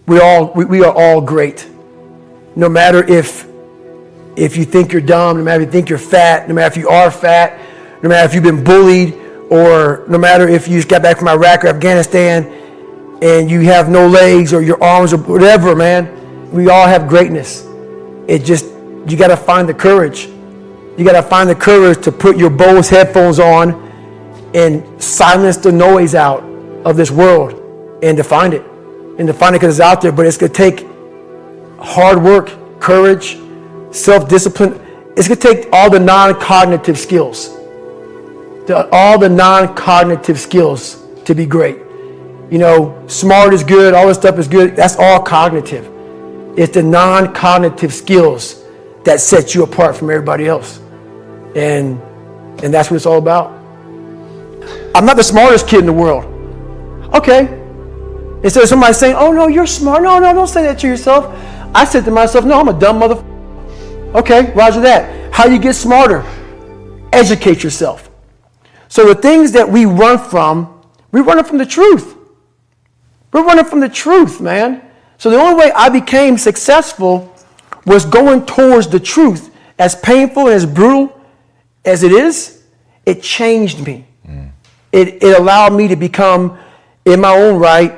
we are all great. No matter if you think you're dumb, no matter if you think you're fat, no matter if you are fat, no matter if you've been bullied, or no matter if you just got back from Iraq or Afghanistan and you have no legs or your arms or whatever, man, we all have greatness. You got to find the courage. You got to find the courage to put your Bose headphones on and silence the noise out of this world and to find it. And to find it because it's out there, but it's going to take hard work, courage, self-discipline. It's going to take all the non-cognitive skills. All the non-cognitive skills to be great. You know, smart is good, all this stuff is good. That's all cognitive. It's the non-cognitive skills that set you apart from everybody else. And that's what it's all about. I'm not the smartest kid in the world. Okay. Instead of somebody saying, oh no, you're smart. No, don't say that to yourself. I said to myself, no, I'm a dumb motherfucker. Okay, roger that. How do you get smarter? Educate yourself. So the things that we run from the truth. We're running from the truth, man. So the only way I became successful was going towards the truth. As painful and as brutal as it is, it changed me. It allowed me to become, in my own right,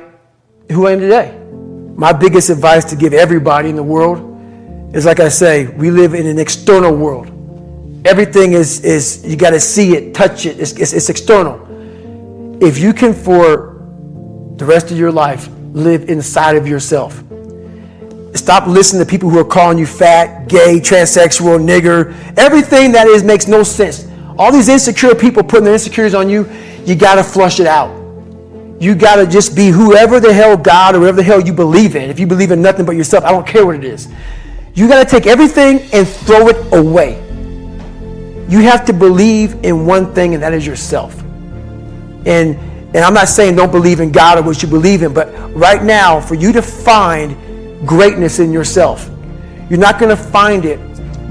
who I am today. My biggest advice to give everybody in the world is, like I say, we live in an external world. Everything is you got to see it, touch it. It's external. If you can, for the rest of your life, live inside of yourself. Stop listening to people who are calling you fat, gay, transsexual, nigger. Everything that is makes no sense. All these insecure people putting their insecurities on you, you got to flush it out. You got to just be whoever the hell God or whatever the hell you believe in. If you believe in nothing but yourself, I don't care what it is. You got to take everything and throw it away. You have to believe in one thing, and that is yourself. And I'm not saying don't believe in God or what you believe in, but right now, for you to find greatness in yourself, you're not going to find it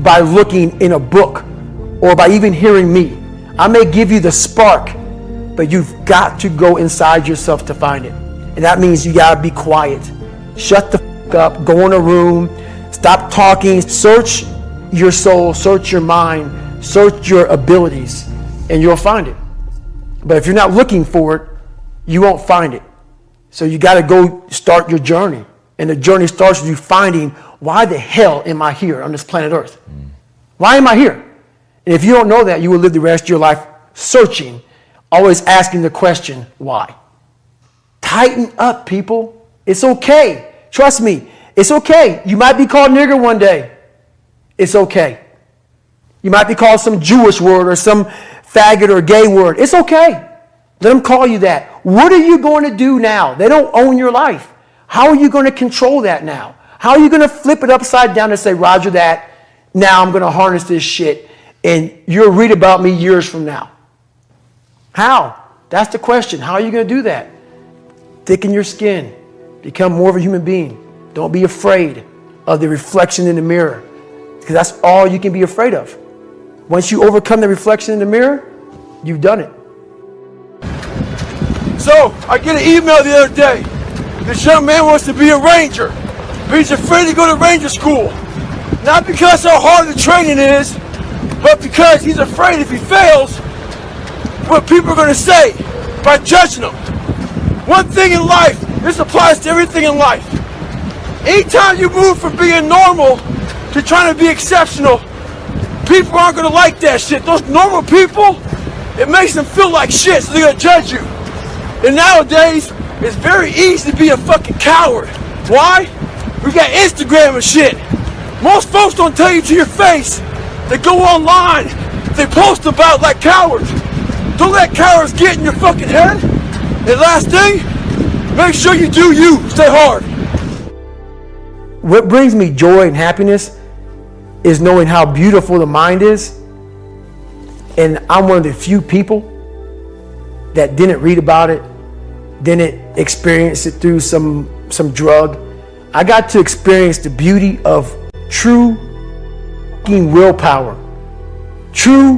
by looking in a book or by even hearing me. I may give you the spark, but you've got to go inside yourself to find it. And that means you got to be quiet. Shut the fuck up, go in a room, stop talking, search your soul, search your mind, search your abilities, and you'll find it. But if you're not looking for it, you won't find it. So you got to go start your journey. And the journey starts with you finding, why the hell am I here on this planet Earth? Why am I here? And if you don't know that, you will live the rest of your life searching, always asking the question, why? Tighten up, people. It's okay. Trust me, it's okay. You might be called nigger one day. It's okay. You might be called some Jewish word or some faggot or gay word. It's okay. Let them call you that. What are you going to do now? They don't own your life. How are you going to control that now? How are you going to flip it upside down and say, roger that, now I'm going to harness this shit, and you'll read about me years from now? How? That's the question. How are you going to do that? Thicken your skin. Become more of a human being. Don't be afraid of the reflection in the mirror, because that's all you can be afraid of. Once you overcome the reflection in the mirror, you've done it. So, I get an email the other day. This young man wants to be a ranger, but he's afraid to go to ranger school. Not because how hard the training is, but because he's afraid if he fails, what people are going to say by judging him. One thing in life, this applies to everything in life. Anytime you move from being normal to trying to be exceptional, people aren't going to like that shit. Those normal people, it makes them feel like shit, so they're going to judge you. And nowadays, it's very easy to be a fucking coward. Why? We got Instagram and shit. Most folks don't tell you to your face. They go online, they post about like cowards. Don't let cowards get in your fucking head. And last thing, make sure you do you. Stay hard. What brings me joy and happiness is knowing how beautiful the mind is. And I'm one of the few people that didn't read about it, didn't experience it through some drug. I got to experience the beauty of true willpower. True,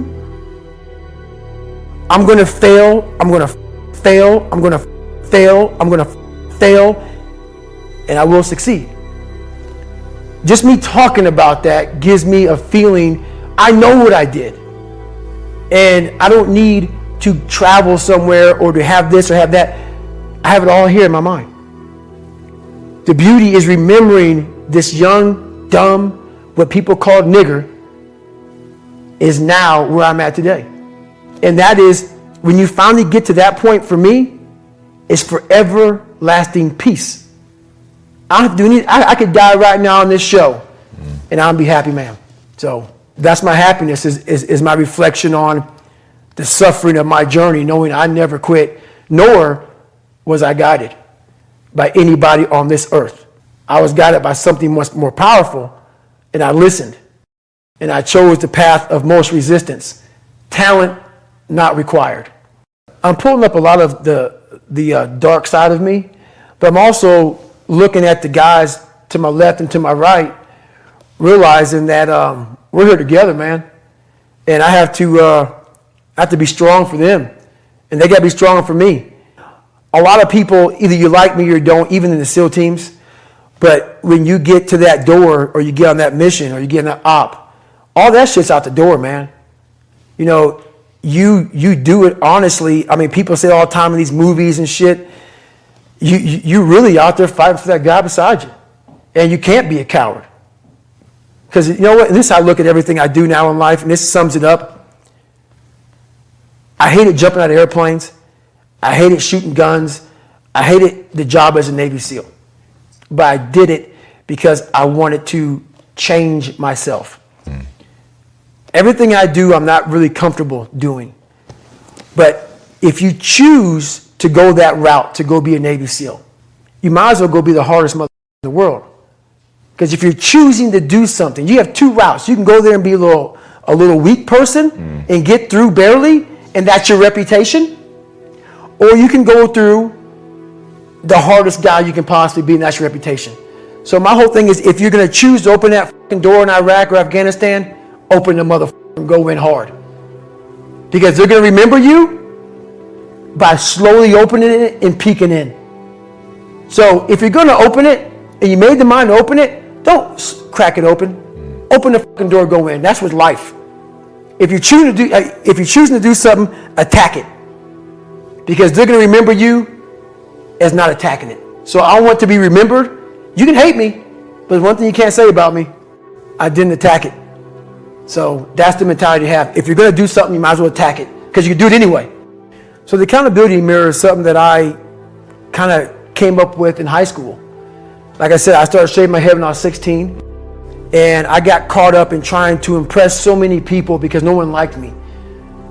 I'm going to fail, I'm going to fail, I'm going to fail, I'm going to fail. and I will succeed. Just me talking about that gives me a feeling I know what I did. And I don't need to travel somewhere or to have this or have that. I have it all here in my mind. The beauty is remembering this young, dumb, what people call nigger, is now where I'm at today. And that is, when you finally get to that point, for me, it's for everlasting peace. I don't have to do anything. I could die right now on this show, and I'll be happy, man. So that's my happiness, is my reflection on the suffering of my journey, knowing I never quit, nor was I guided by anybody on this earth. I was guided by something much more powerful, and I listened, and I chose the path of most resistance. Talent not required. I'm pulling up a lot of the dark side of me, but I'm also looking at the guys to my left and to my right, realizing that we're here together, man, and I have to be strong for them, and they got to be strong for me. A lot of people, either you like me or you don't, even in the SEAL teams, but when you get to that door, or you get on that mission, or you get in that op, all that shit's out the door, man. You know, you do it honestly. I mean, people say all the time in these movies and shit, you really out there fighting for that guy beside you, and you can't be a coward. Because you know what? And this is how I look at everything I do now in life, and this sums it up. I hated jumping out of airplanes. I hated shooting guns. I hated the job as a Navy SEAL. But I did it because I wanted to change myself. Everything I do, I'm not really comfortable doing. But if you choose to go that route, to go be a Navy SEAL, you might as well go be the hardest mother in the world. Because if you're choosing to do something, you have two routes. You can go there and be a little weak person and get through barely, and that's your reputation. Or you can go through the hardest guy you can possibly be, and that's your reputation. So my whole thing is, if you're going to choose to open that fucking door in Iraq or Afghanistan, open the motherfucker and go in hard. Because they're going to remember you by slowly opening it and peeking in. So if you're going to open it, and you made the mind to open it, don't crack it open. Open the fucking door, go in. That's with life. If you're choosing to do something, attack it. Because they're going to remember you as not attacking it. So I want to be remembered. You can hate me, but there's one thing you can't say about me. I didn't attack it. So that's the mentality to have. If you're going to do something, you might as well attack it, because you can do it anyway. So the accountability mirror is something that I kind of came up with in high school. Like I said, I started shaving my head when I was 16, and I got caught up in trying to impress so many people because no one liked me.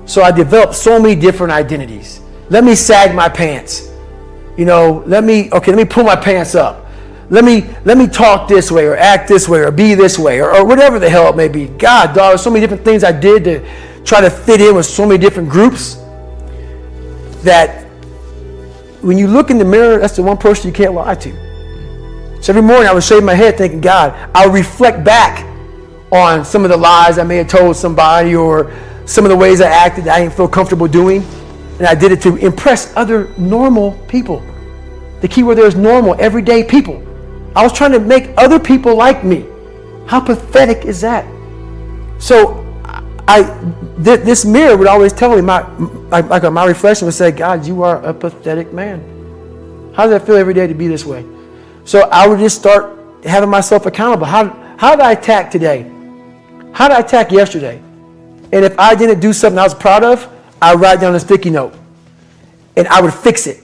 So I developed so many different identities. Let me sag my pants. You know, let me pull my pants up. Let me talk this way, or act this way, or be this way, or whatever the hell it may be. God, dog, there's so many different things I did to try to fit in with so many different groups, that when you look in the mirror, that's the one person you can't lie to. So every morning I would shave my head thinking, God, I'll reflect back on some of the lies I may have told somebody, or some of the ways I acted that I didn't feel comfortable doing. And I did it to impress other normal people. The key word there is normal, everyday people. I was trying to make other people like me. How pathetic is that? So this mirror would always tell me, my reflection would say, God, you are a pathetic man. How does that feel every day to be this way? So I would just start having myself accountable. How did I attack today? How did I attack yesterday? And if I didn't do something I was proud of, I would write down a sticky note, and I would fix it.